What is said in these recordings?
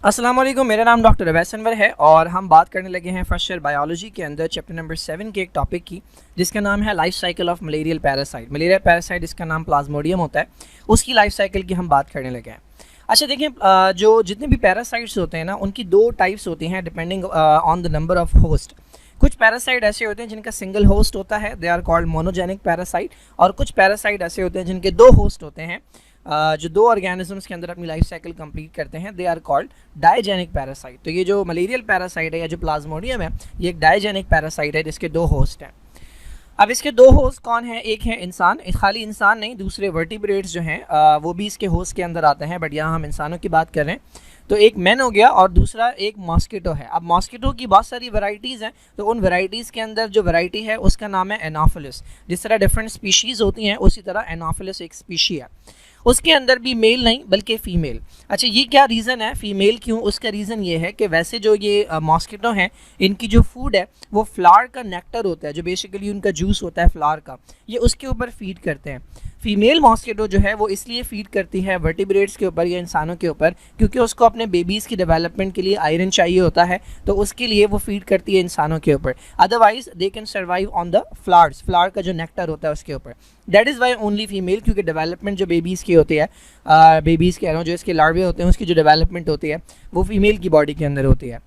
अस्सलाम वालेकुम, मेरा नाम डॉक्टर अवैस अनवर है और हम बात करने लगे हैं फर्स्ट ईयर बायोलॉजी के अंदर चैप्टर नंबर 7 के एक टॉपिक की, जिसका नाम है life cycle of malarial parasite. Malaria parasite इसका नाम प्लाज्मोडियम होता है, उसकी लाइफ साइकिल की हम बात करने लगे हैं। अच्छा देखिए, जो जितने भी पैरासाइट्स होते हैं ना, उनकी दो टाइप्स होती हैं depending on the number of host. कुछ पैरासाइट ऐसे होते हैं जिनका सिंगल होस्ट होता है, they are called monogenic parasite, और कुछ पैरासाइट ऐसे होते हैं जिनके दो होस्ट होते हैं, जो दो ऑर्गेनिजम्स के अंदर अपनी लाइफ साइकिल कंप्लीट करते हैं, दे आर कॉल्ड डायजेनिक पैरासाइट। तो ये जो मलेरियल पैरासाइट है या जो प्लाज्मोडियम है, ये एक डायजेनिक पैरासाइट है जिसके दो होस्ट हैं। अब इसके दो होस्ट कौन है? एक है इंसान, खाली इंसान नहीं, दूसरे वर्टिब्रेट्स जो हैं वो भी इसके होस्ट के अंदर आते हैं, बट यहाँ हम इंसानों की बात कर रहे हैं। तो एक मैन हो गया और दूसरा एक मॉस्किटो है। अब मॉस्किटो की बहुत सारी वैरायटीज़ हैं, तो उन वैरायटीज़ के अंदर जो वैरायटी है उसका नाम है एनोफिलिस। जिस तरह डिफरेंट स्पीशीज़ होती हैं उसी तरह एनोफिलिस एक स्पीशी है, उसके अंदर भी मेल नहीं बल्कि फ़ीमेल। अच्छा, ये क्या रीज़न है फ़ीमेल क्यों? उसका रीज़न ये है कि वैसे जो ये मॉस्किटो हैं, इनकी जो फूड है वो फ्लावर का नेक्टर होता है, जो बेसिकली उनका जूस होता है फ्लावर का, ये उसके ऊपर फीड करते हैं। फीमेल मॉस्किटो जो है वो इसलिए फीड करती है वर्टिब्रेट्स के ऊपर या इंसानों के ऊपर क्योंकि उसको अपने बेबीज़ की डेवलपमेंट के लिए आयरन चाहिए होता है, तो उसके लिए वो फीड करती है इंसानों के ऊपर। Otherwise they can survive on the flowers, flower का जो नेक्टर होता है उसके ऊपर। That is why only female, क्योंकि डेवलपमेंट जो बेबीज़ की होती है, बेबीज़ कह रहा हूँ, जो इसके लार्वे होते हैं उसकी जो डेवलपमेंट होती है वो फीमेल की बॉडी के अंदर होती है।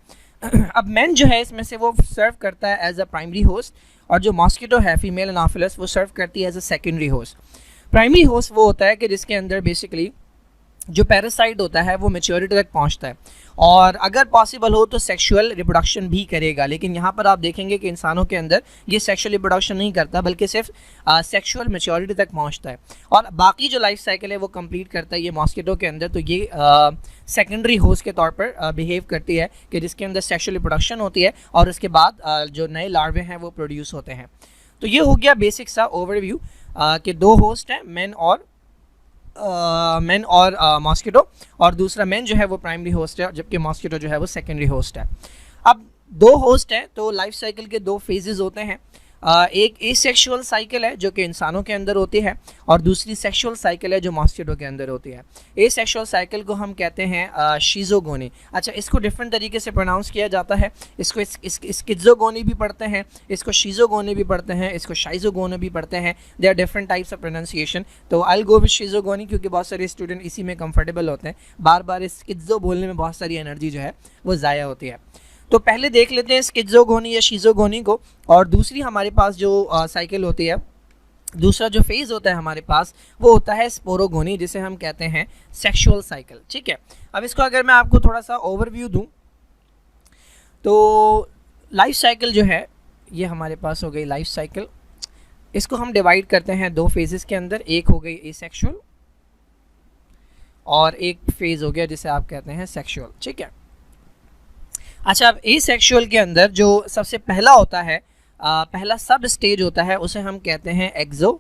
अब मैन जो है इसमें से वो सर्व करता है एज अ प्राइमरी होस्ट, और जो मॉस्किटो है फीमेल एनोफिलिस वो सर्व करती है as a secondary host. Primary host वो होता है कि जिसके अंदर बेसिकली जो पैरासाइट होता है वो मैच्योरिटी तक पहुंचता है, और अगर पॉसिबल हो तो सेक्सुअल रिप्रोडक्शन भी करेगा। लेकिन यहाँ पर आप देखेंगे कि इंसानों के अंदर ये सेक्सुअल रिप्रोडक्शन नहीं करता, बल्कि सिर्फ सेक्सुअल मैच्योरिटी तक पहुँचता है, और बाकी जो लाइफ साइकिल है वो कंप्लीट करता है ये मॉस्किटो के अंदर। तो ये सेकेंडरी होस्ट के तौर पर बिहेव करती है कि जिसके अंदर सेक्सुअल रिप्रोडक्शन होती है और उसके बाद जो नए लार्वे हैं वो प्रोड्यूस होते हैं। तो ये हो गया बेसिक सा ओवरव्यू कि दो होस्ट हैं, मैन और मॉस्किटो, और दूसरा मैन जो है वो प्राइमरी होस्ट है जबकि मॉस्किटो जो है वो सेकेंडरी होस्ट है। अब दो होस्ट हैं तो लाइफ साइकिल के दो फेजेस होते हैं। एक एसेक्सुअल साइकिल है जो कि इंसानों के अंदर होती है, और दूसरी सेक्सुअल साइकिल है जो मॉस्किटो के अंदर होती है। एसेक्सुअल साइकिल को हम कहते हैं शिज़ोगोनी। अच्छा, इसको डिफरेंट तरीके से प्रोनाउंस किया जाता है, इसको स्किज़ोगोनी भी पढ़ते हैं, इसको शिज़ोगोनी भी पढ़ते हैं, इसको शाइज़ोगोनी भी पढ़ते हैं। They are different types of pronunciation. तो आई विल गो विद शिज़ोगोनी क्योंकि बहुत सारे स्टूडेंट इसी में कंफर्टेबल होते हैं, बार बार स्किज़ो बोलने में बहुत सारी एनर्जी जो है वो ज़ाया होती है। तो पहले देख लेते हैं स्किज़ोगोनी या शिज़ोगोनी को, और दूसरी हमारे पास जो साइकिल होती है, दूसरा जो फेज़ होता है हमारे पास वो होता है स्पोरोगोनी, जिसे हम कहते हैं सेक्सुअल साइकिल। ठीक है, अब इसको अगर मैं आपको थोड़ा सा ओवरव्यू दूं तो लाइफ साइकिल जो है ये हमारे पास हो गई लाइफ साइकिल। इसको हम डिवाइड करते हैं दो फेजेस के अंदर, एक हो गई एसेक्सुअल और एक फेज़ हो गया जिसे आप कहते हैं सेक्सुअल। ठीक है, अच्छा, अब एसेक्सुअल के अंदर जो सबसे पहला होता है, पहला सब स्टेज होता है, उसे हम कहते हैं एक्सो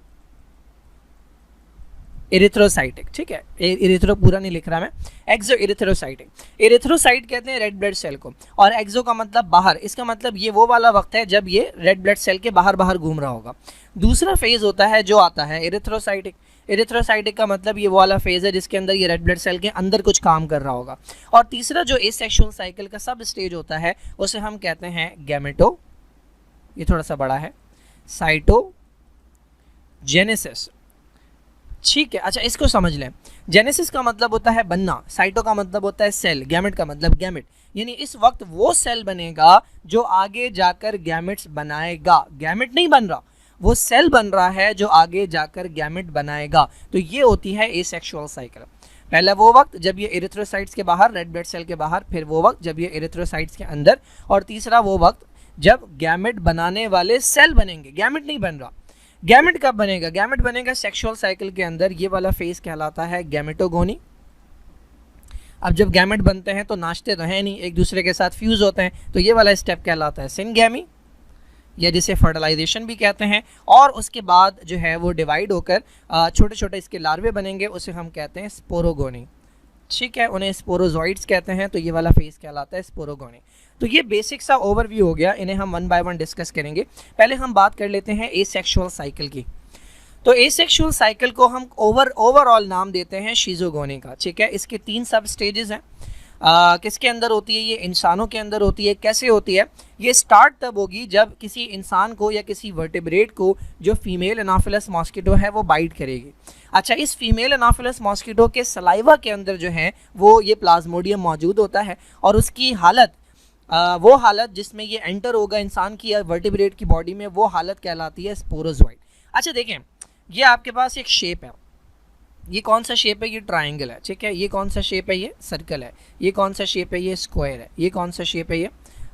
इरिथ्रोसाइटिक। ठीक है, इरिथ्रो पूरा नहीं लिख रहा मैं, एक्सो इरिथ्रोसाइटिक। इरिथ्रोसाइट कहते हैं रेड ब्लड सेल को, और एक्सो का मतलब बाहर, इसका मतलब ये वो वाला वक्त है जब ये रेड ब्लड सेल के बाहर बाहर घूम रहा होगा। दूसरा फेज होता है जो आता है इरिथ्रोसाइटिक। इरिथ्रोसाइटिक का मतलब ये वाला फेज है जिसके अंदर ये रेड ब्लड सेल के अंदर कुछ काम कर रहा होगा। और तीसरा जो एसेक्सुअल साइकिल का सब स्टेज होता है उसे हम कहते हैं गैमेटो, ये थोड़ा सा बड़ा है, साइटोजेनेसिस। ठीक है, अच्छा इसको समझ लें। जेनेसिस का मतलब होता है बनना, साइटो का मतलब होता है सेल, गैमेट का मतलब गैमेट, यानी इस वक्त वो सेल बनेगा जो आगे जाकर गैमेट्स बनाएगा। गैमेट नहीं बन रहा, वो सेल बन रहा है जो आगे जाकर गैमेट बनाएगा। तो ये होती है एसेक्सुअल साइकिल। पहला वो वक्त जब ये इरिथ्रोसाइट्स के बाहर, रेड ब्लड सेल के बाहर, फिर वो वक्त जब ये इरिथ्रोसाइट्स के अंदर, और तीसरा वो वक्त जब गैमेट बनाने वाले सेल बनेंगे। गैमेट नहीं बन रहा, गैमेट कब बनेगा? गैमेट बनेगा सेक्सुअल साइकिल के अंदर, ये वाला फेज कहलाता है गैमेटोगोनी। अब जब गैमेट बनते हैं तो नाचते तो हैं नहीं, एक दूसरे के साथ फ्यूज होते हैं, तो ये वाला स्टेप कहलाता है सिनगैमी, या जिसे फर्टिलाइजेशन भी कहते हैं। और उसके बाद जो है वो डिवाइड होकर छोटे छोटे इसके लार्वे बनेंगे, उसे हम कहते हैं स्पोरोगोनी। ठीक है, उन्हें स्पोरोजॉइड्स कहते हैं, तो ये वाला फेज कहलाता है स्पोरोगोनी। तो ये बेसिक सा ओवरव्यू हो गया, इन्हें हम वन बाय वन डिस्कस करेंगे। पहले हम बात कर लेते हैं एसेक्सुअल साइकिल की। तो एसेक्सुअल साइकिल को हम ओवरऑल नाम देते हैं शिज़ोगोनी का। ठीक है, इसके 3 सब स्टेजेस हैं। किसके अंदर होती है, ये इंसानों के अंदर होती है। कैसे होती है, ये स्टार्ट तब होगी जब किसी इंसान को या किसी वर्टिब्रेट को जो फीमेल एनाफिलस मॉस्किटो है वो बाइट करेगी। अच्छा, इस फीमेल एनाफिलस मॉस्किटो के सलाइवा के अंदर जो है वो ये प्लाज्मोडियम मौजूद होता है, और उसकी हालत वो हालत जिसमें ये एंटर होगा इंसान की या वर्टिब्रेट की बॉडी में, वो हालत कहलाती है स्पोरोजोइड। अच्छा देखें, ये आपके पास एक शेप है, ये कौन सा शेप है, ये ट्रायंगल है, ठीक है। ये कौन सा शेप है, ये सर्कल है। ये कौन सा शेप है, ये स्क्वायर है। ये कौन सा शेप है, ये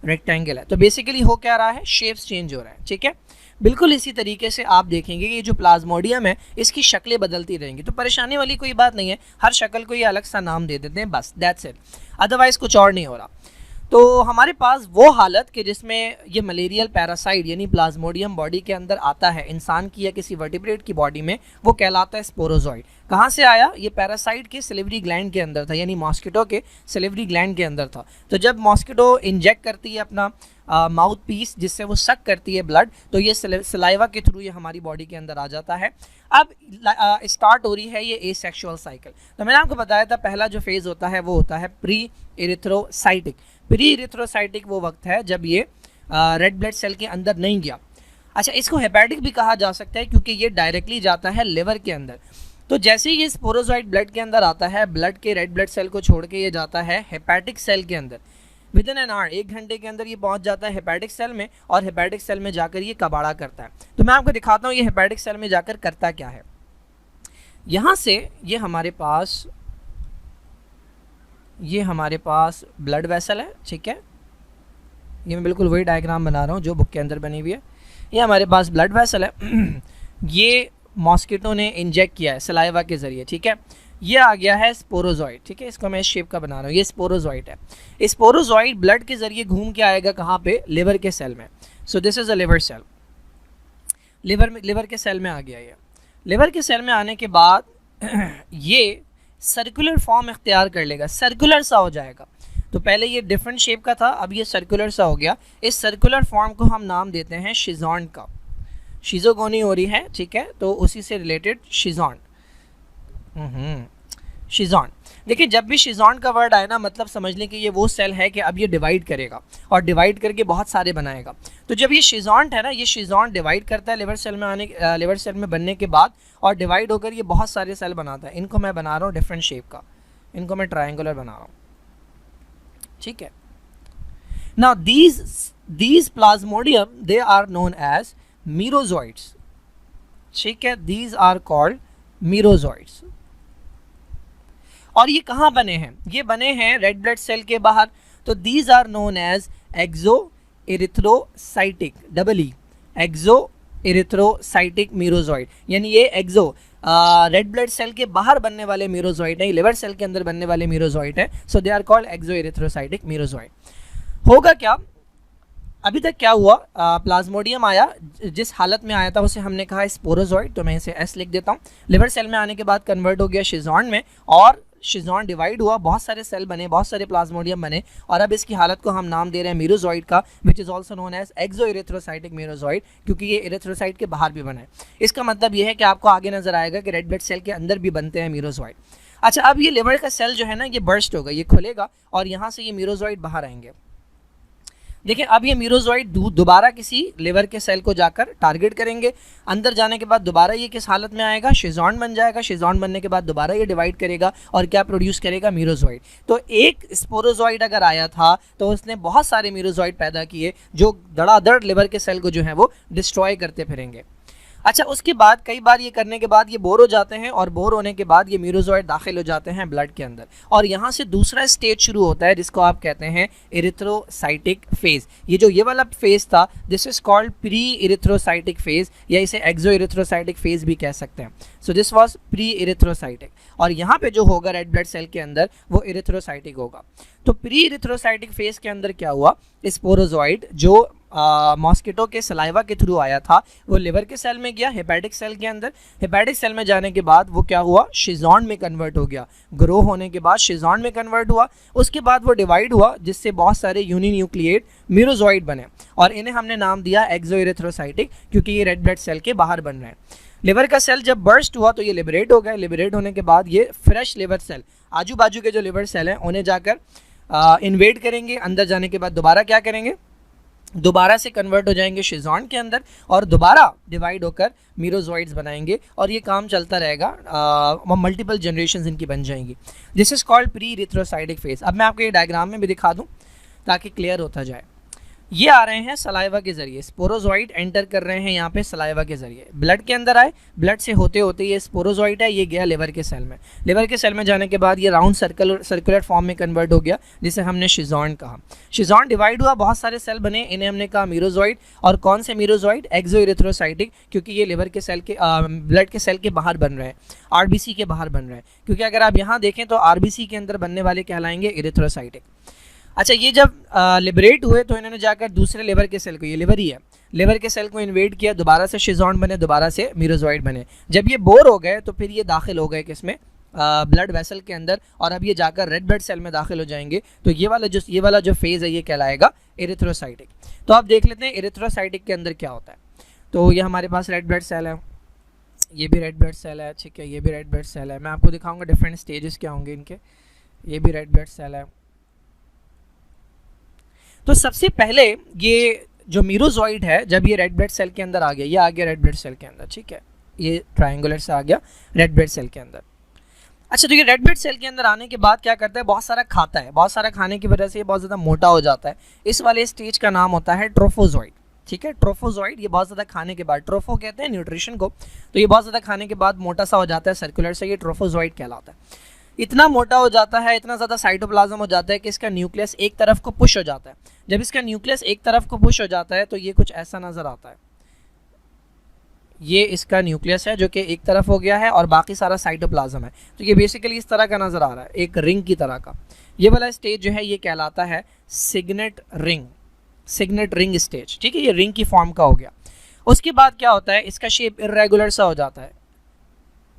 रेक्टेंगल है। तो बेसिकली हो क्या रहा है, शेप्स चेंज हो रहा है, ठीक है। बिल्कुल इसी तरीके से आप देखेंगे कि ये जो प्लाज्मोडियम है इसकी शक्लें बदलती रहेंगी, तो परेशानी वाली कोई बात नहीं है, हर शक्ल को ये अलग सा नाम दे देते हैं, बस दैट्स इट, अदरवाइज कुछ और नहीं हो रहा। तो हमारे पास वो हालत कि जिसमें ये मलेरियल पैरासाइट यानी प्लाज्मोडियम बॉडी के अंदर आता है इंसान की या किसी वर्टिब्रेट की बॉडी में, वो कहलाता है स्पोरोजोइड। कहाँ से आया, ये पैरासाइट के सिलिवरी ग्लैंड के अंदर था, यानी मॉस्किटो के सिलिवरी ग्लैंड के अंदर था। तो जब मॉस्किटो इंजेक्ट करती है अपना माउथ पीस जिससे वो सक करती है ब्लड, तो ये सलाइवा के थ्रू ये हमारी बॉडी के अंदर आ जाता है। अब स्टार्ट हो रही है ये एसेक्सुअल साइकिल। तो मैंने आपको बताया था पहला जो फेज़ होता है वो होता है प्री इरिथ्रोसाइटिक। प्री इरिथ्रोसाइटिक वो वक्त है जब ये रेड ब्लड सेल के अंदर नहीं गया। अच्छा, इसको हेपेटिक भी कहा जा सकता है क्योंकि ये डायरेक्टली जाता है लिवर के अंदर। तो जैसे ही ये स्पोरोजोइड ब्लड के अंदर आता है, ब्लड के रेड ब्लड सेल को छोड़ के ये जाता है हेपेटिक सेल के अंदर। विद इन एन आवर, 1 घंटे के अंदर ये पहुंच जाता है हेपेटिक सेल में, और हेपेटिक सेल में जाकर ये कबाड़ा करता है। तो मैं आपको दिखाता हूँ ये हेपेटिक सेल में जाकर करता क्या है। यहाँ से ये हमारे पास ब्लड वेसल है, ठीक है। ये मैं बिल्कुल वही डायग्राम बना रहा हूँ जो बुक के अंदर बनी हुई है। ये हमारे पास ब्लड वेसल है ये मॉस्किटो ने इंजेक्ट किया है सलाइवा के ज़रिए, ठीक है। ये आ गया है स्पोरोजोइड, ठीक है। इसको मैं इस शेप का बना रहा हूँ, ये स्पोरोजोइड है। स्पोरोजोइड ब्लड के ज़रिए घूम के आएगा कहाँ पे, लिवर के सेल में। So this is a liver cell. Liver के सेल में आ गया ये। लिवर के सेल में आने के बाद ये सर्कुलर फॉर्म इख्तियार कर लेगा, सर्कुलर सा हो जाएगा। तो पहले ये डिफरेंट शेप का था, अब ये सर्कुलर सा हो गया। इस सर्कुलर फॉर्म को हम नाम देते हैं शिजॉन का। शिजोगोनी हो रही है, ठीक है, तो उसी से रिलेटेड शिजॉन। शिजॉन, देखिए जब भी शिजॉन का वर्ड आए ना, मतलब समझ लें कि ये वो सेल है कि अब ये डिवाइड करेगा और डिवाइड करके बहुत सारे बनाएगा। तो जब ये शिजॉन है ना, ये शिजॉन डिवाइड करता है लिवर सेल में बनने के बाद, और डिवाइड होकर ये बहुत सारे सेल बनाता है। इनको मैं बना रहा हूँ डिफरेंट शेप का, इनको मैं ट्रायंगुलर बना रहा हूँ, ठीक है। Now these plasmodium they are known as merozoites, ठीक है। these are called merozoites। और ये कहाँ बने हैं, ये बने हैं रेड ब्लड सेल के बाहर। तो these are known as exoerythrocytic, exoerythrocytic merozoid, यानी ये एक्सो रेड ब्लड सेल के बाहर बनने वाले मीरोजॉइड है, लिवर सेल के अंदर बनने वाले मीरोजॉइड है। सो दे आर कॉल्ड एक्सोएरिथ्रोसाइटिक मीरोजॉइड। होगा क्या, अभी तक क्या हुआ, प्लाज्मोडियम आया, जिस हालत में आया था उसे हमने कहा स्पोरोजॉइड, तो मैं इसे एस लिख देता हूँ। लिवर सेल में आने के बाद कन्वर्ट हो गया शिजॉन में, और शिजॉन डिवाइड हुआ, बहुत सारे सेल बने, बहुत सारे प्लाज्मोडियम बने, और अब इसकी हालत को हम नाम दे रहे हैं मीरोजॉइड का, which is also known as exoerythrocytic merozoite, क्योंकि ये एरिथ्रोसाइट के बाहर भी बना है। इसका मतलब ये है कि आपको आगे नजर आएगा कि रेड ब्लड सेल के अंदर भी बनते हैं मीरोजॉइड। अच्छा, अब ये लिवर का सेल जो है ना, ये बर्स्ट होगा, ये खुलेगा, और यहाँ से ये मीरोजॉइड बाहर आएंगे। देखिए अब ये मीरोजॉइड दोबारा किसी लिवर के सेल को जाकर टारगेट करेंगे। अंदर जाने के बाद दोबारा ये किस हालत में आएगा, शिजॉन बन जाएगा। शिजॉन बनने के बाद दोबारा ये डिवाइड करेगा और क्या प्रोड्यूस करेगा, मीरोजॉइड। तो एक स्पोरोजॉइड अगर आया था तो उसने बहुत सारे मीरोजॉइड पैदा किए जो धड़ाधड़ लिवर के सेल को जो है वो डिस्ट्रॉय करते फिरेंगे। अच्छा, उसके बाद कई बार ये करने के बाद ये बोर हो जाते हैं, और बोर होने के बाद ये मीरोजॉइड दाखिल हो जाते हैं ब्लड के अंदर, और यहाँ से दूसरा स्टेज शुरू होता है जिसको आप कहते हैं इरिथ्रोसाइटिक फेज। ये वाला फेज था, this is called pre erythrocytic phase, या इसे एक्सो इरिथ्रोसाइटिक फेज भी कह सकते हैं। So this was pre erythrocytic, और यहाँ पे जो होगा रेड ब्लड सेल के अंदर वो इरिथ्रोसाइटिक होगा। तो प्री इरिथ्रोसाइटिक फेज के अंदर क्या हुआ, स्पोरोजॉइड जो मॉस्किटो के सलाइवा के थ्रू आया था वो लिवर के सेल में गया, हेपेटिक सेल के अंदर। हेपेटिक सेल में जाने के बाद वो क्या हुआ, शिजॉन में कन्वर्ट हो गया। ग्रो होने के बाद शिजॉन में कन्वर्ट हुआ, उसके बाद वो डिवाइड हुआ जिससे बहुत सारे यूनिन्यूक्लिएट मीरोजॉइड बने, और इन्हें हमने नाम दिया एक्सोएरिथ्रोसाइटिक, क्योंकि ये रेड ब्लड सेल के बाहर बन रहे हैं। लिवर का सेल जब बर्स्ट हुआ तो ये लिबरेट हो गए। लिबरेट होने के बाद ये फ्रेश लिवर सेल, आजू बाजू के जो लिवर सेल हैं उन्हें जाकर इन्वेड करेंगे, अंदर जाने के बाद दोबारा क्या करेंगे, दोबारा से कन्वर्ट हो जाएंगे शिजॉन के अंदर और दोबारा डिवाइड होकर मीरोजॉइड्स बनाएंगे और ये काम चलता रहेगा, मल्टीपल जनरेशंस इनकी बन जाएंगी। This is called pre erythrocytic phase. अब मैं आपको ये डायग्राम में भी दिखा दूं ताकि क्लियर होता जाए। ये आ रहे हैं सलाइवा के जरिए, स्पोरोजॉइड एंटर कर रहे हैं यहाँ पे सलाइवा के जरिए, ब्लड के अंदर आए, ब्लड से होते होते ये स्पोरोजॉइड है, ये गया लिवर के सेल में, लिवर के सेल में जाने के बाद ये राउंड सर्कुलर फॉर्म में कन्वर्ट हो गया जिसे हमने शिजॉन कहा। शिजॉन डिवाइड हुआ, बहुत सारे सेल बने, इन्हें हमने कहा मीरोजॉइड। और कौन से मीरोजॉइड, एक्सोइरिथ्रोसाइटिक, क्योंकि ये लिवर के सेल के ब्लड के सेल के बाहर बन रहे हैं, आरबीसी के बाहर बन रहे हैं, क्योंकि अगर आप यहाँ देखें तो आरबीसी के अंदर बनने वाले कहलाएंगे इरिथ्रोसाइटिक। अच्छा, ये जब लिबरेट हुए तो इन्होंने जाकर दूसरे लिवर के सेल को, ये लिवर ही है, लिवर के सेल को इन्वेड किया, दोबारा से शिजॉन बने, दोबारा से मीरोजॉइड बने। जब ये बोर हो गए तो फिर ये दाखिल हो गए किसमें, ब्लड वेसल के अंदर, और अब ये जाकर रेड ब्लड सेल में दाखिल हो जाएंगे। तो ये वाला जो फेज़ है ये कहलाएगा इरिथ्रोसाइटिक। तो आप देख लेते हैं इरिथ्रोसाइटिक के अंदर क्या होता है। तो ये हमारे पास रेड ब्लड सेल है, ये भी रेड ब्लड सेल है, ठीक है, ये भी रेड ब्लड सेल है। मैं आपको दिखाऊंगा डिफरेंट स्टेजेस क्या होंगे इनके। ये भी रेड ब्लड सेल है। तो सबसे पहले ये जो मीरोजॉइड है, जब ये रेड ब्लड सेल के अंदर आ गया, ये आ गया रेड ब्लड सेल के अंदर, ठीक है, ये ट्रायंगुलर से आ गया रेड ब्लड सेल के अंदर। अच्छा, तो ये रेड ब्लड सेल के अंदर आने के बाद क्या करता है, बहुत सारा खाता है, बहुत सारा खाने की वजह से ये बहुत ज़्यादा मोटा हो जाता है। इस वाले स्टेज का नाम होता है ट्रोफोजॉइड, ठीक है, ट्रोफोजॉइड। ये बहुत ज़्यादा खाने के बाद, ट्रोफो कहते हैं न्यूट्रिशन को, तो ये बहुत ज़्यादा खाने के बाद मोटा सा हो जाता है सर्कुलर से, ये ट्रोफोजॉइड कहलाता है। इतना मोटा हो जाता है, इतना ज़्यादा साइटोप्लाज्म हो जाता है कि इसका न्यूक्लियस एक तरफ को पुश हो जाता है। जब इसका न्यूक्लियस एक तरफ को पुश हो जाता है तो ये कुछ ऐसा नज़र आता है। ये इसका न्यूक्लियस है जो कि एक तरफ हो गया है और बाकी सारा साइटोप्लाज्म है। तो ये बेसिकली इस तरह का नज़र आ रहा है, एक रिंग की तरह का। ये वाला स्टेज जो है ये कहलाता है signet ring, signet ring stage, ठीक है, ये रिंग की फॉर्म का हो गया। उसके बाद क्या होता है, इसका शेप इर्रेगुलर सा हो जाता है।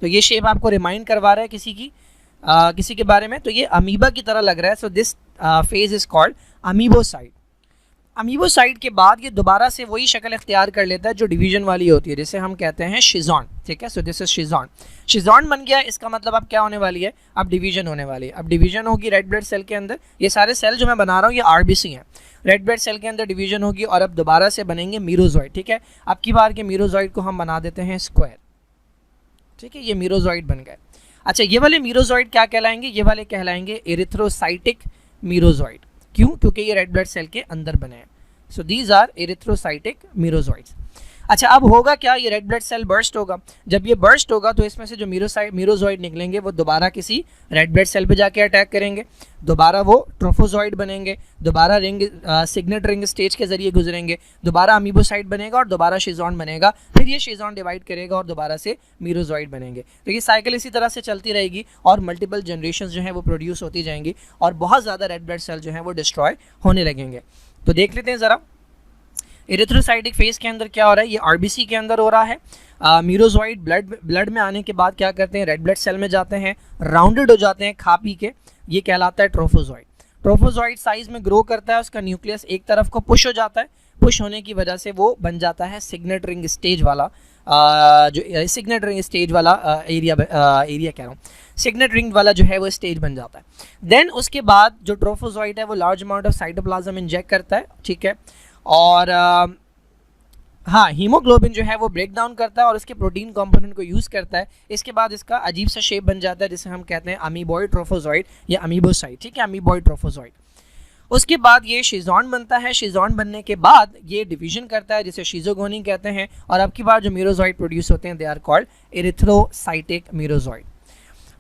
तो ये शेप आपको रिमाइंड करवा रहा है किसी के बारे में, तो ये अमीबा की तरह लग रहा है। So this phase is called amoeboid. Amoeboid के बाद ये दोबारा से वही शक्ल इख्तियार कर लेता है जो डिवीजन वाली होती है, जिसे हम कहते हैं शिजॉन, ठीक है। So this is शिजॉन। शिजॉन बन गया, इसका मतलब अब क्या होने वाली है, अब डिवीजन होने वाली है। अब डिवीजन होगी रेड ब्लड सेल के अंदर। ये सारे सेल जो मैं बना रहा हूँ ये आरबीसी हैं। रेड ब्लड सेल के अंदर डिवीजन होगी और अब दोबारा से बनेंगे मीरोजॉइड, ठीक है। अब की बार के मीरोजॉइड को हम बना देते हैं स्क्वायर, ठीक है, ये मीरोजॉइड बन गए। अच्छा, ये वाले मीरोजॉइड क्या कहलाएंगे, ये वाले कहलाएंगे इरिथ्रोसाइटिक मीरोजॉइड। क्यों, क्योंकि ये रेड ब्लड सेल के अंदर बने हैं। So these are erythrocytic merozoites. अच्छा, अब होगा क्या, ये रेड ब्लड सेल बर्स्ट होगा। जब ये बर्स्ट होगा तो इसमें से जो मीरोजॉइड निकलेंगे वो दोबारा किसी रेड ब्लड सेल पे जाके अटैक करेंगे, दोबारा वो ट्रोफोजॉइड बनेंगे, दोबारा रिंग सिग्नेट रिंग स्टेज के जरिए गुजरेंगे, दोबारा अमीबोसाइड बनेगा और दोबारा शिजॉन बनेगा, फिर ये शिजॉन डिवाइड करेगा और दोबारा से मीरोजॉइड बनेंगे। तो ये साइकिल इसी तरह से चलती रहेगी और मल्टीपल जनरेशंस जो हैं वो प्रोड्यूस होती जाएंगी और बहुत ज़्यादा रेड ब्लड सेल जो हैं वो डिस्ट्रॉय होने लगेंगे। तो देख लेते हैं ज़रा इरिथ्रोसाइटिक फेज के अंदर क्या हो रहा है। ये आरबीसी के अंदर हो रहा है। मीरोजॉइड ब्लड में आने के बाद क्या करते हैं, रेड ब्लड सेल में जाते हैं, राउंडेड हो जाते हैं खा पी के, ये कहलाता है ट्रोफोजॉइड। ट्रोफोजॉइड साइज में ग्रो करता है, उसका न्यूक्लियस एक तरफ को पुश हो जाता है, पुश होने की वजह से वो बन जाता है सिग्नेट रिंग स्टेज वाला, जो सिग्नेट रिंग स्टेज वाला एरिया कह रहा हूँ, सिग्नेट रिंग वाला जो है वो स्टेज बन जाता है। देन उसके बाद जो ट्रोफोजॉइड है वो large amount of cytoplasm inject करता है, ठीक है, और हाँ, हीमोग्लोबिन जो है वो ब्रेक डाउन करता है और उसके प्रोटीन कंपोनेंट को यूज़ करता है। इसके बाद इसका अजीब सा शेप बन जाता है जिसे हम कहते हैं अमीबॉइड ट्रोफोजॉइड या अमीबोसाइड, ठीक है, अमीबॉइड ट्रोफोजॉइड। उसके बाद ये शिजॉन बनता है। शिजॉन बनने के बाद ये डिवीजन करता है जिसे शिजोगोनी कहते हैं और अब की बार जो मीरोजॉइड प्रोड्यूस होते हैं they are called erythrocytic merozoite.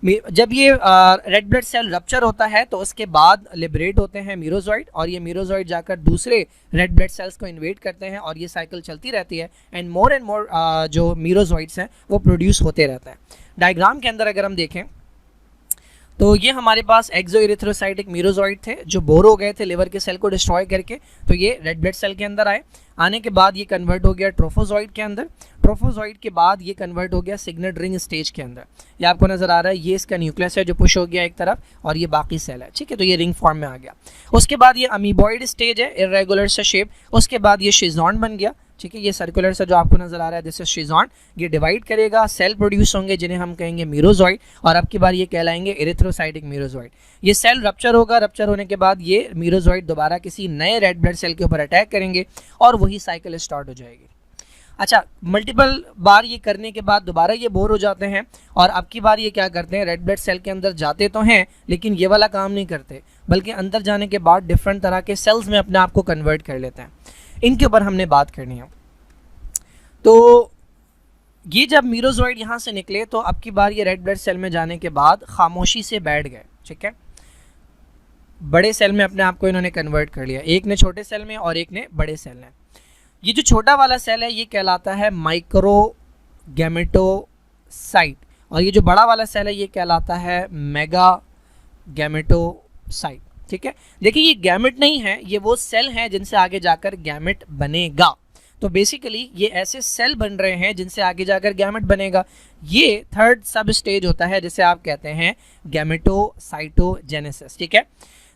जब ये रेड ब्लड सेल रप्चर होता है तो उसके बाद लिबरेट होते हैं मीरोजॉइड और ये मीरोजॉइड जाकर दूसरे रेड ब्लड सेल्स को इन्वेड करते हैं और ये साइकिल चलती रहती है एंड मोर जो मीरोजॉइड्स हैं वो प्रोड्यूस होते रहते हैं। डायग्राम के अंदर अगर हम देखें तो ये हमारे पास एक्सोइरिथ्रोसाइटिक मीरोजॉइड थे जो बोर हो गए थे लिवर के सेल को डिस्ट्रॉय करके, तो ये रेड ब्लड सेल के अंदर आए। आने के बाद ये कन्वर्ट हो गया ट्रोफोजॉइड के अंदर। ट्रोफोजॉइड के बाद ये कन्वर्ट हो गया सिग्नेट रिंग स्टेज के अंदर। ये आपको नजर आ रहा है, ये इसका न्यूक्लियस है जो पुश हो गया एक तरफ और ये बाकी सेल है, ठीक है, तो ये रिंग फॉर्म में आ गया। उसके बाद ये अमीबॉइड स्टेज है, इर्रेगुलर सा शेप। उसके बाद ये शिजॉन बन गया, ठीक है, ये सर्कुलर सा जो आपको नजर आ रहा है दिस इज शिजॉन, ये डिवाइड करेगा, सेल प्रोड्यूस होंगे जिन्हें हम कहेंगे मीरोजॉइड, और अब की बार ये कहलाएंगे एरिथ्रोसाइटिक मीरोजॉइड। ये सेल रप्चर होगा, रप्चर होने के बाद ये मीरोजॉइड दोबारा किसी नए रेड ब्लड सेल के ऊपर अटैक करेंगे और वही साइकिल स्टार्ट हो जाएगी। अच्छा, मल्टीपल बार ये करने के बाद दोबारा ये बोर हो जाते हैं और अब की बार ये क्या करते हैं, रेड ब्लड सेल के अंदर जाते तो हैं लेकिन ये वाला काम नहीं करते, बल्कि अंदर जाने के बाद डिफरेंट तरह के सेल्स में अपने आप को कन्वर्ट कर लेते हैं। इनके ऊपर हमने बात करनी है। तो ये जब मीरोजॉइड यहाँ से निकले तो अब की बार ये रेड ब्लड सेल में जाने के बाद खामोशी से बैठ गए, ठीक है, बड़े सेल में अपने आप को इन्होंने कन्वर्ट कर लिया, एक ने छोटे सेल में और एक ने बड़े सेल में। ये जो छोटा वाला सेल है ये कहलाता है माइक्रो गैमेटोसाइट और ये जो बड़ा वाला सेल है ये कहलाता है मेगा गैमेटोसाइट, ठीक है। देखिए ये गैमेट नहीं है, ये वो सेल हैं जिनसे आगे जाकर गैमेट बनेगा। तो बेसिकली ये ऐसे सेल बन रहे हैं जिनसे आगे जाकर गैमेट बनेगा। ये थर्ड सब स्टेज होता है जिसे आप कहते हैं गैमेटोसाइटोजेनेसिस, ठीक है।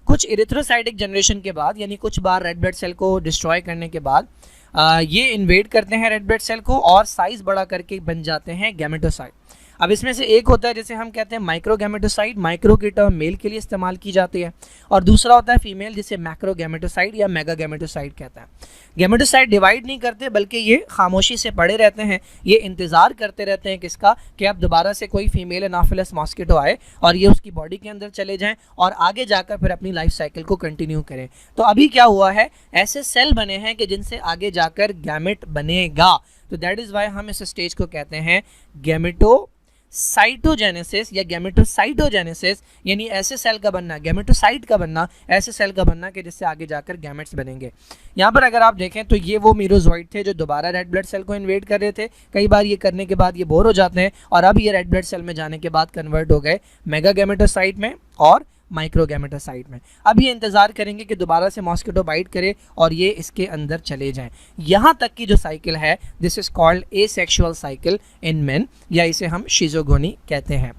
कुछ इरिथ्रोसाइटिक जनरेशन के बाद, यानी कुछ बार रेड ब्लड सेल को डिस्ट्रॉय करने के बाद ये इन्वेड करते हैं रेड ब्लड सेल को और साइज बड़ा करके बन जाते हैं गैमेटोसाइट। अब इसमें से एक होता है जिसे हम कहते हैं माइक्रो गैमेटोसाइट, माइक्रो की टर्म मेल के लिए इस्तेमाल की जाती है, और दूसरा होता है फीमेल जिसे मैक्रो गैमेटोसाइट या मेगा गैमेटोसाइट कहते हैं। गैमेटोसाइट डिवाइड नहीं करते बल्कि ये खामोशी से पड़े रहते हैं, ये इंतजार करते रहते हैं किसका, कि अब दोबारा से कोई फीमेल एनाफिलस मॉस्किटो आए और ये उसकी बॉडी के अंदर चले जाएं और आगे जाकर फिर अपनी लाइफ साइकिल को कंटिन्यू करें। तो अभी क्या हुआ है, ऐसे सेल बने हैं कि जिनसे आगे जाकर गैमेट बनेगा। तो दैट इज वाई हम इस स्टेज को कहते हैं गैमेटोसाइटोजेनेसिस या गैमेटोसाइटोजेनेसिस, यानी ऐसे सेल का बनना, गैमेटोसाइट का बनना, ऐसे सेल का बनना कि जिससे आगे जाकर गैमेट्स बनेंगे। यहाँ पर अगर आप देखें तो ये वो मीरोजॉइड थे जो दोबारा रेड ब्लड सेल को इन्वेड कर रहे थे। कई बार ये करने के बाद ये बोर हो जाते हैं और अब ये रेड ब्लड सेल में जाने के बाद कन्वर्ट हो गए मेगा गैमेटोसाइट में और माइक्रो गैमेटोसाइट में। अब ये इंतजार करेंगे कि दोबारा से मॉस्किटो बाइट करे और ये इसके अंदर चले जाएं। यहाँ तक की जो साइकिल है this is called asexual cycle in main, या इसे हम शिजोगोनी कहते हैं।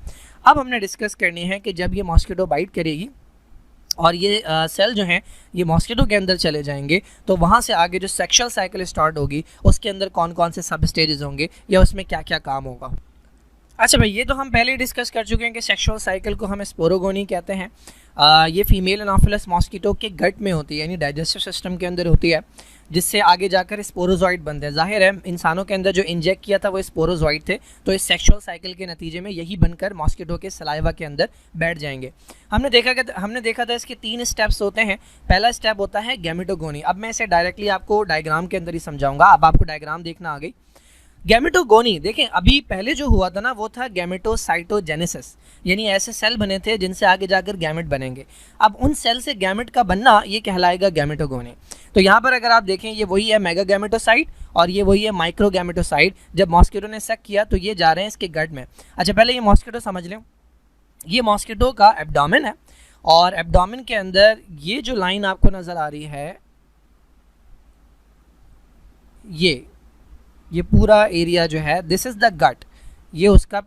अब हमने डिस्कस करनी है कि जब ये मॉस्किटो बाइट करेगी और ये सेल जो हैं ये मॉस्किटो के अंदर चले जाएंगे तो वहाँ से आगे जो सेक्सुअल साइकिल स्टार्ट होगी उसके अंदर कौन कौन से सब स्टेजेस होंगे या उसमें क्या क्या काम होगा। अच्छा भाई, ये तो हम पहले ही डिस्कस कर चुके हैं कि सेक्सुअल साइकिल को हम स्पोरोगोनी कहते हैं। ये फीमेल एनाफिलस मॉस्किटो के गट में होती है, यानी डाइजेस्टिव सिस्टम के अंदर होती है, जिससे आगे जाकर स्पोरोजॉइड बनते हैं। जाहिर है इंसानों के अंदर जो इंजेक्ट किया था वो स्पोरोजॉइड थे, तो इस सेक्सुअल साइकिल के नतीजे में यही बनकर मॉस्किटो के सलाइवा के अंदर बैठ जाएंगे। हमने देखा था इसके 3 स्टेप्स होते हैं। पहला स्टेप होता है गैमेटोगोनी। अब मैं इसे डायरेक्टली आपको डायग्राम के अंदर ही समझाऊंगा। अब आपको डायग्राम देखना आ गई। गैमेटोगोनी देखें, अभी पहले जो हुआ था ना वो था गैमेटोसाइटोजेनेसिस, यानी ऐसे सेल बने थे जिनसे आगे जाकर गैमेट बनेंगे। अब उन सेल से गैमेट का बनना ये कहलाएगा गैमेटोगोनी। तो यहाँ पर अगर आप देखें ये वही है मेगा गैमेटोसाइट और ये वही है माइक्रो गैमेटोसाइट। जब मॉस्किटो ने सक किया तो ये जा रहे हैं इसके गट में। अच्छा, पहले ये मॉस्किटो समझ लें। ये मॉस्किटो का एब्डोमेन है और एब्डोमेन के अंदर ये जो लाइन आपको नज़र आ रही है ये पूरा एरिया जो है दिस इज़ द गट, ये उसका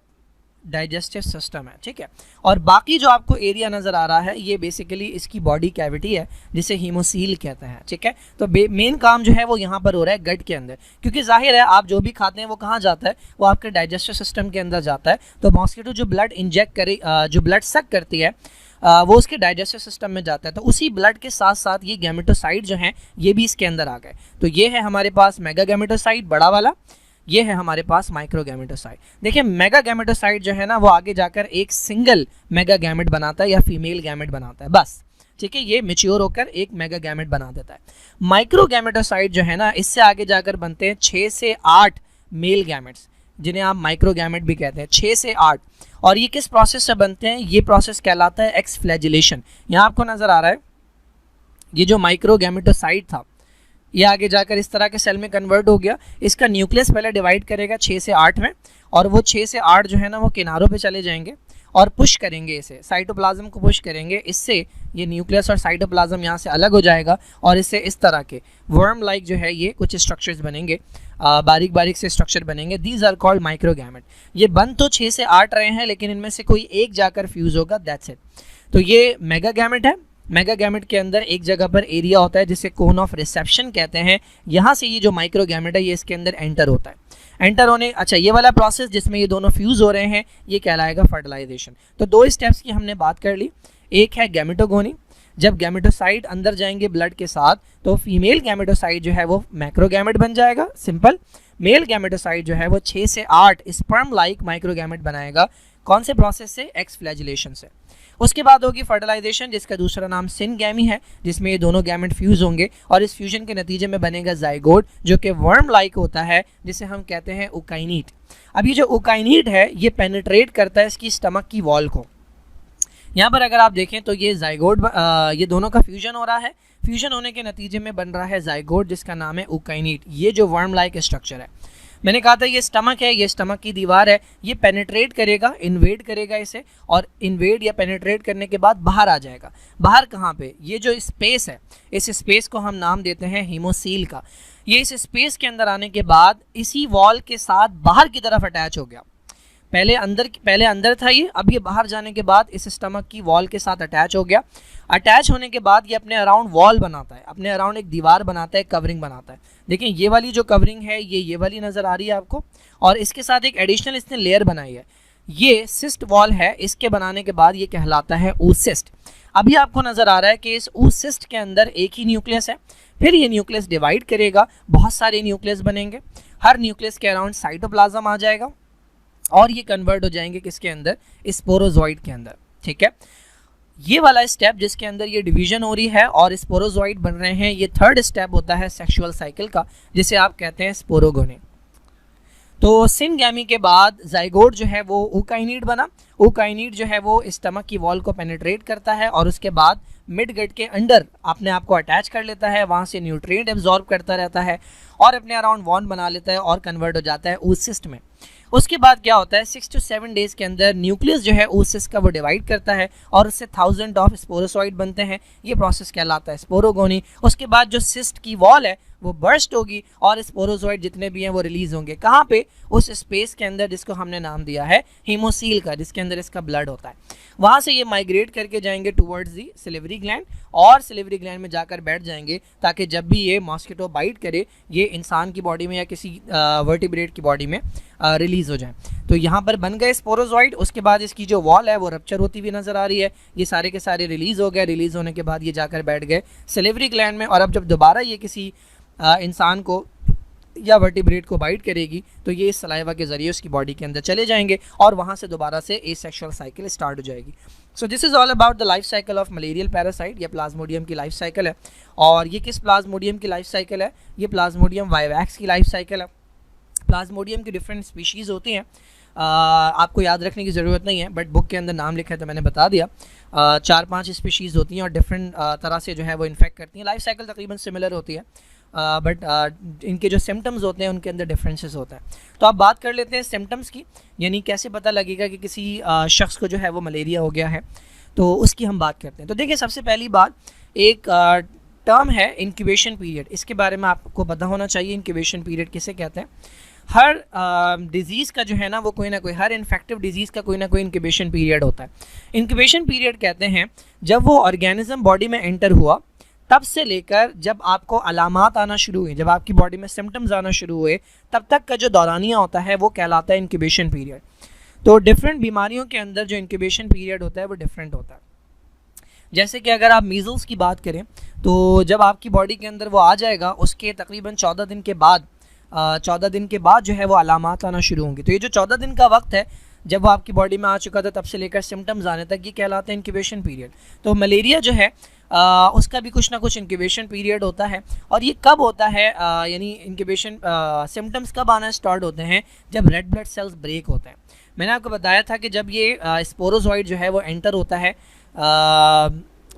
डाइजेस्टिव सिस्टम है, ठीक है। और बाकी जो आपको एरिया नज़र आ रहा है ये बेसिकली इसकी बॉडी कैविटी है जिसे हीमोसील कहते हैं, ठीक है। तो मेन काम जो है वो यहाँ पर हो रहा है गट के अंदर, क्योंकि जाहिर है आप जो भी खाते हैं वो कहाँ जाता है, वो आपके डाइजेस्टिव सिस्टम के अंदर जाता है। तो मॉस्किटो जो ब्लड इंजेक्ट करे, जो ब्लड सक करती है वो उसके डाइजेस्टिव सिस्टम में जाता है। तो उसी ब्लड के साथ साथ ये गैमेटोसाइट जो हैं ये भी इसके अंदर आ गए। तो ये है हमारे पास मेगा गैमेटोसाइट बड़ा वाला, ये है हमारे पास माइक्रो गैमेटोसाइट। देखिए मेगा गैमेटोसाइट जो है ना वो आगे जाकर एक सिंगल मेगा गैमेट बनाता है या फीमेल गैमेट बनाता है बस, ठीक है। ये मैच्योर होकर एक मेगा गैमेट बना देता है। माइक्रो गैमेटोसाइट जो है ना इससे आगे जाकर बनते हैं 6 से 8 मेल गैमेट्स, जिन्हें आप माइक्रो गैमेट भी कहते हैं, 6 से 8। और ये किस प्रोसेस से बनते हैं, ये प्रोसेस कहलाता है एक्सफ्लैजिलेशन। यहाँ आपको नजर आ रहा है ये जो माइक्रो गैमेटोसाइट था ये आगे जाकर इस तरह के सेल में कन्वर्ट हो गया। इसका न्यूक्लियस पहले डिवाइड करेगा 6 से 8 में, और वो 6 से 8 जो है ना वो किनारों पे चले जाएंगे और पुश करेंगे, इसे साइटोप्लाज्म को पुश करेंगे। इससे ये न्यूक्लियस और साइटोप्लाज्म यहाँ से अलग हो जाएगा और इससे इस तरह के वर्म लाइक जो है ये कुछ स्ट्रक्चर्स बनेंगे, बारीक बारीक से स्ट्रक्चर बनेंगे। These are called micro gamete. ये बन तो 6 से 8 रहे हैं लेकिन इनमें से कोई एक जाकर फ्यूज होगा, दैट्स इट। तो ये मेगा गैमेट है मेगा गैमेट के अंदर एक जगह पर एरिया होता है जिसे कोन ऑफ रिसेप्शन कहते हैं, यहाँ से ये जो माइक्रो गैमेट है ये इसके अंदर एंटर होता है। एंटर होने, अच्छा ये वाला प्रोसेस जिसमें ये दोनों फ्यूज हो रहे हैं ये कहलाएगा फर्टिलाइजेशन। तो दो स्टेप्स की हमने बात कर ली, एक है गैमेटोगोनी, जब गैमेटोसाइट अंदर जाएंगे ब्लड के साथ तो फीमेल गैमेटोसाइट जो है वो मैक्रोगैमेट बन जाएगा सिंपल, मेल गैमेटोसाइट जो है वो 6 से 8 स्पर्म लाइक माइक्रोगैमेट बनाएगा। कौन से प्रोसेस से? एक्स फ्लैजिलेशन से। उसके बाद होगी फर्टिलाइजेशन जिसका दूसरा नाम सिनगैमी है, जिसमें ये दोनों गैमेट फ्यूज होंगे और इस फ्यूजन के नतीजे में बनेगा जाइगोट जो कि वर्म लाइक होता है जिसे हम कहते हैं ओकाइनीट। अब ये जो ओकाइनीट है ये पेनिट्रेट करता है इसकी स्टमक की वॉल को। यहाँ पर अगर आप देखें तो ये जाइगोट, ये दोनों का फ्यूजन हो रहा है, फ्यूजन होने के नतीजे में बन रहा है जाइगोट जिसका नाम है ओकाइनीट। ये जो वर्म लाइक स्ट्रक्चर है, मैंने कहा था ये स्टमक है, ये स्टमक की दीवार है, ये पेनिट्रेट करेगा, इन्वेड करेगा इसे, और इन्वेड या पेनिट्रेट करने के बाद बाहर आ जाएगा। बाहर कहाँ पे? ये जो स्पेस है इस स्पेस को हम नाम देते हैं हीमोसील का। ये इस स्पेस के अंदर आने के बाद इसी वॉल के साथ बाहर की तरफ अटैच हो गया। पहले अंदर था ये, अब ये बाहर जाने के बाद इस स्टमक की वॉल के साथ अटैच हो गया। अटैच होने के बाद ये अपने अराउंड वॉल बनाता है, अपने अराउंड एक दीवार बनाता है, कवरिंग बनाता है। देखिए ये वाली जो कवरिंग है ये वाली नज़र आ रही है आपको, और इसके साथ एक एडिशनल इसने लेयर बनाई है, ये सिस्ट वॉल है। इसके बनाने के बाद ये कहलाता है oocyst। अभी आपको नज़र आ रहा है कि इस oocyst के अंदर एक ही न्यूक्लियस है, फिर ये न्यूक्लियस डिवाइड करेगा, बहुत सारे न्यूक्लियस बनेंगे, हर न्यूक्लियस के अराउंड साइटोप्लाज्म आ जाएगा और ये कन्वर्ट हो जाएंगे किसके अंदर? स्पोरोजोइड के अंदर। ठीक है, ये वाला स्टेप जिसके अंदर ये डिवीजन हो रही है और स्पोरोजोइड बन रहे हैं, ये थर्ड स्टेप होता है सेक्सुअल साइकिल का जिसे आप कहते हैं स्पोरोगोनी। तो सिनगैमी के बाद जाइगोट जो है वो ओकाइनीट बना। ओकाइनीट जो है वो स्टमक की वॉल को पेनिट्रेट करता है और उसके बाद मिड गट के अंडर अपने आप को अटैच कर लेता है, वहाँ से न्यूट्रिएंट एब्जॉर्ब करता रहता है और अपने अराउंड वॉन बना लेता है और कन्वर्ट हो जाता है oocyst में। उसके बाद क्या होता है? 6 to 7 डेज के अंदर न्यूक्लियस जो है oocyst का वो डिवाइड करता है और उससे 1000 ऑफ स्पोरोसॉइड बनते हैं। ये प्रोसेस कहलाता है स्पोरोगोनी। उसके बाद जो सिस्ट की वॉल है वो बर्स्ट होगी और स्पोरोजोइड जितने भी हैं वो रिलीज होंगे। कहाँ पे? उस स्पेस के अंदर जिसको हमने नाम दिया है हीमोसील का, जिसके अंदर इसका ब्लड होता है। वहाँ से ये माइग्रेट करके जाएंगे टुवर्ड्स दी सिलिवरी ग्लैंड और सिलिवरी ग्लैंड में जाकर बैठ जाएंगे ताकि जब भी ये मॉस्किटो बाइट करे ये इंसान की बॉडी में या किसी वर्टिब्रेट की बॉडी में रिलीज हो जाए। तो यहाँ पर बन गए स्पोरोजोइड। उसके बाद इसकी जो वॉल है वो रप्चर होती हुई नजर आ रही है, ये सारे के सारे रिलीज हो गए। रिलीज होने के बाद ये जाकर बैठ गए सिलिवरी ग्लैंड में और अब जब दोबारा ये किसी इंसान को या वर्टिब्रेट को बाइट करेगी तो ये इस सलाइवा के ज़रिए उसकी बॉडी के अंदर चले जाएंगे और वहाँ से दोबारा से एसेक्सुअल साइकिल स्टार्ट हो जाएगी। सो this is all about the life cycle of malarial parasite. ये प्लाज्मोडियम की लाइफ साइकिल है। और ये किस प्लाज्मोडियम की लाइफ साइकिल है? ये प्लाज्मोडियम वाइवैक्स की लाइफ साइकिल है। प्लाज्मोडियम की डिफरेंट स्पीशीज़ होती हैं, आपको याद रखने की ज़रूरत नहीं है, बट बुक के अंदर नाम लिखा है तो मैंने बता दिया। 4-5 स्पीशीज़ होती हैं और डिफरेंट तरह से जो है वो इन्फेक्ट करती हैं। लाइफ साइकिल तकरीबन सिमिलर होती है, बट इनके जो सिम्टम्स होते हैं उनके अंदर डिफरेंसेस होता है। तो आप बात कर लेते हैं सिम्टम्स की, यानी कैसे पता लगेगा कि किसी शख्स को जो है वो मलेरिया हो गया है, तो उसकी हम बात करते हैं। तो देखिए सबसे पहली बात, एक टर्म है इंक्यूबेशन पीरियड। इसके बारे में आपको पता होना चाहिए इंक्यूबेशन पीरियड किसे कहते हैं। हर डिज़ीज़ का जो है ना वो कोई ना कोई, हर इन्फेक्टिव डिजीज़ का कोई ना कोई इंक्यूबेशन पीरियड होता है। इंक्यूबेशन पीरियड कहते हैं जब वो ऑर्गेनिज्म बॉडी में एंटर हुआ तब से लेकर जब आपको अलामात आना शुरू हुए, जब आपकी बॉडी में सिम्टम्स आना शुरू हुए, तब तक का जो दौरानिया होता है वो कहलाता है इंक्यूबेशन पीरियड। तो डिफरेंट बीमारियों के अंदर जो इंक्यूबेशन पीरियड होता है वो डिफरेंट होता है। जैसे कि अगर आप मीज़ल्स की बात करें तो जब आपकी बॉडी के अंदर वो आ जाएगा उसके तकरीबन 14 दिन के बाद जो है वो अलामात आना शुरू होंगे। तो ये जो 14 दिन का वक्त है जब वो आपकी बॉडी में आ चुका था तब से लेकर सिम्टम्स आने तक, ये कहलाता है इंक्यूबेशन पीरियड। तो मलेरिया जो है उसका भी कुछ ना कुछ इंक्यूबेशन पीरियड होता है। और ये कब होता है, यानी इंक्यूबेशन सिम्टम्स कब आना स्टार्ट होते हैं? जब रेड ब्लड सेल्स ब्रेक होते हैं। मैंने आपको बताया था कि जब ये स्पोरोजोइड जो है वो एंटर होता है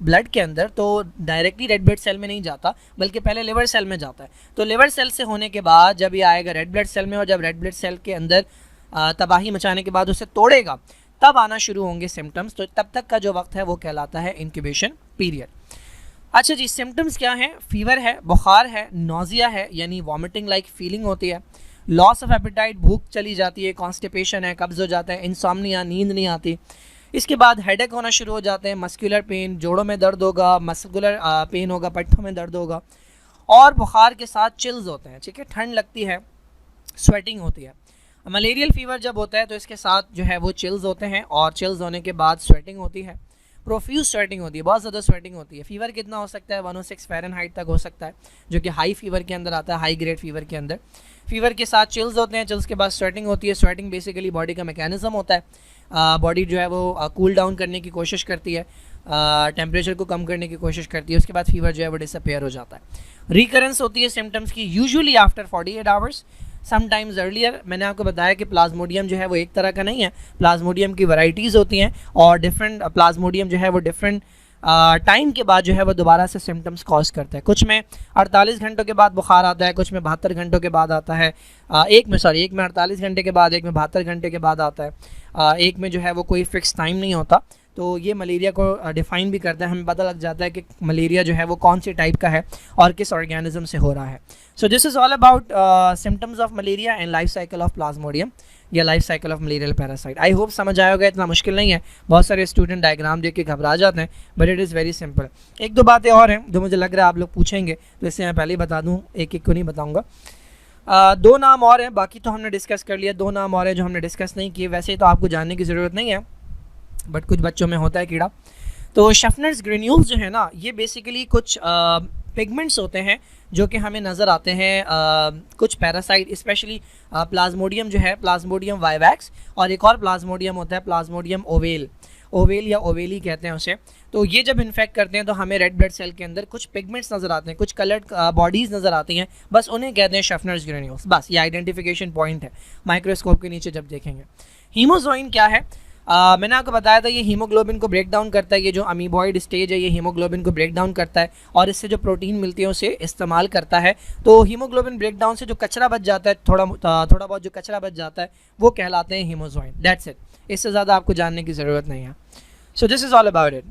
ब्लड के अंदर तो डायरेक्टली रेड ब्लड सेल में नहीं जाता बल्कि पहले लिवर सेल में जाता है। तो लिवर सेल से होने के बाद जब ये आएगा रेड ब्लड सेल में और जब रेड ब्लड सेल के अंदर तबाही मचाने के बाद उसे तोड़ेगा तब आना शुरू होंगे सिम्टम्स। तो तब तक का जो वक्त है वो कहलाता है इंक्यूबेशन पीरियड। अच्छा जी, सिम्टम्स क्या हैं? फीवर है, बुखार है, नोजिया है यानी वॉमिटिंग लाइक फीलिंग होती है, लॉस ऑफ एपेटाइट, भूख चली जाती है, कॉन्स्टिपेशन है, कब्ज हो जाता है, इंसोम्निया, नींद नहीं आती, इसके बाद हेडेक होना शुरू हो जाते हैं, मस्कुलर पेन, जोड़ों में दर्द होगा, मस्कुलर पेन होगा, पट्टों में दर्द होगा, और बुखार के साथ चिल्स होते हैं, ठीक है, ठंड लगती है, स्वेटिंग होती है। मलेरियल फीवर जब होता है तो इसके साथ जो है वो चिल्स होते हैं, और चिल्स होने के बाद स्वेटिंग होती है, प्रोफ्यूज स्वेटिंग होती है, बहुत ज़्यादा स्वेटिंग होती है। फीवर कितना हो सकता है, 106 फ़ारेनहाइट तक हो सकता है, जो कि हाई फीवर के अंदर आता है, हाई ग्रेड फीवर के अंदर। फीवर के साथ चिल्स होते हैं, चिल्स के बाद स्वेटिंग होती है। स्वेटिंग बेसिकली बॉडी का मैकेनिज्म होता है, बॉडी जो है वो कूल डाउन करने की कोशिश करती है, टेम्परेचर को कम करने की कोशिश करती है, उसके बाद फीवर जो है वो डिसअपेयर हो जाता है। रिकरेंस होती है सिम्टम्स की usually after 48 hours, sometimes earlier. मैंने आपको बताया कि प्लाज्मोडियम जो है वो एक तरह का नहीं है, प्लाज्मोडियम की वैरायटीज़ होती हैं, और डिफरेंट प्लाज्मोडियम जो है वो डिफरेंट टाइम के बाद जो है वो दोबारा से सिम्टम्स कॉज करता है। कुछ में 48 घंटों के बाद बुखार आता है, कुछ में 72 घंटों के बाद आता है, एक में 48 घंटे के बाद, एक में 72 घंटे के बाद आता है, एक में जो है वो कोई फिक्स टाइम नहीं होता। तो ये मलेरिया को डिफ़ाइन भी करता है, हमें पता लग जाता है कि मलेरिया जो है वो कौन सी टाइप का है और किस ऑर्गेनिज्म से हो रहा है। So this is all about symptoms of malaria and life cycle of plasmodium या life cycle of malarial parasite. I hope समझ आया होगा, इतना मुश्किल नहीं है। बहुत सारे स्टूडेंट डायग्राम देख के घबरा जाते हैं, but it is very simple. एक दो बातें और हैं जो मुझे लग रहा है आप लोग पूछेंगे, तो इससे मैं पहले ही बता दूँ, एक एक को नहीं बताऊँगा। दो नाम और हैं, बाकी तो हमने डिस्कस कर लिया। दो नाम और हैं जो हमने डिस्कस नहीं किए, वैसे तो आपको जानने की ज़रूरत नहीं है, बट कुछ बच्चों में होता है कीड़ा। तो शफनर्स ग्रेन्यूल्स जो है ना, ये बेसिकली कुछ पिगमेंट्स होते हैं जो कि हमें नज़र आते हैं कुछ पैरासाइट, स्पेशली प्लाज्मोडियम जो है, प्लाज्मोडियम वाइवैक्स, और एक और प्लाज्मोडियम होता है प्लाज्मोडियम ओवेल या ओवेली कहते हैं उसे। तो ये जब इन्फेक्ट करते हैं तो हमें रेड ब्लड सेल के अंदर कुछ पिगमेंट्स नज़र आते हैं, कुछ कलर्ड बॉडीज़ नज़र आती हैं, बस उन्हें कहते हैं शफनर्स ग्रेन्यूल्स। बस ये आइडेंटिफिकेशन पॉइंट है माइक्रोस्कोप के नीचे जब देखेंगे। हीमोजोइन क्या है? मैंने आपको बताया था ये हीमोग्लोबिन को ब्रेक डाउन करता है, ये जो अमीबॉइड स्टेज है ये हीमोग्लोबिन को ब्रेक डाउन करता है और इससे जो प्रोटीन मिलती है उसे इस्तेमाल करता है। तो हीमोग्लोबिन ब्रेक डाउन से जो कचरा बच जाता है, थोड़ा बहुत जो कचरा बच जाता है, वो कहलाते हैं हीमोजोइन। दैट्स इट, इससे ज़्यादा आपको जानने की ज़रूरत नहीं है। So this is all about it.